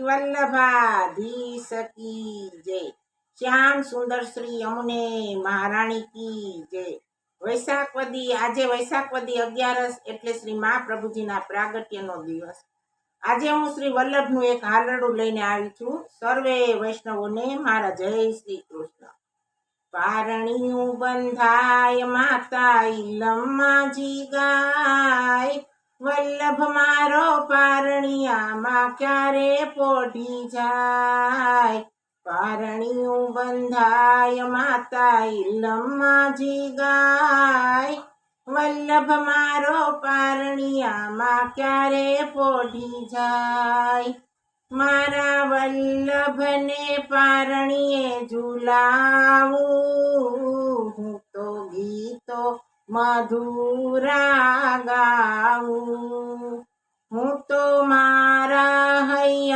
વલ્લભાધીશ કી જય। શ્યામ સુંદર શ્રી યમુને મહારાણી કી જય। આજે વૈશાખ વદી 11 એટલે શ્રી મહાપ્રભુજીના પ્રાગટ્યનો દિવસ। આજે હું શ્રી વલ્લભનું એક હાલરડું લઈને આવી છું। સર્વે વૈષ્ણવોને મારા જય શ્રી કૃષ્ણ। પારણિયું બંધાય માતા ઈલમ્માજી ગાય, વલ્લભ મારો પારણિયામાં ક્યારે પોઢી જાય। પારણિયું બંધાય માતા ઈલમ્માજી ગાય, વલ્લભ મારો પારણિયામાં ક્યારે પોઢી જાય। મારા વલ્લભને પારણીએ ઝુલાવું, હું તો ગીતો મધુરા ગાવું। હું તો મારા હૈયા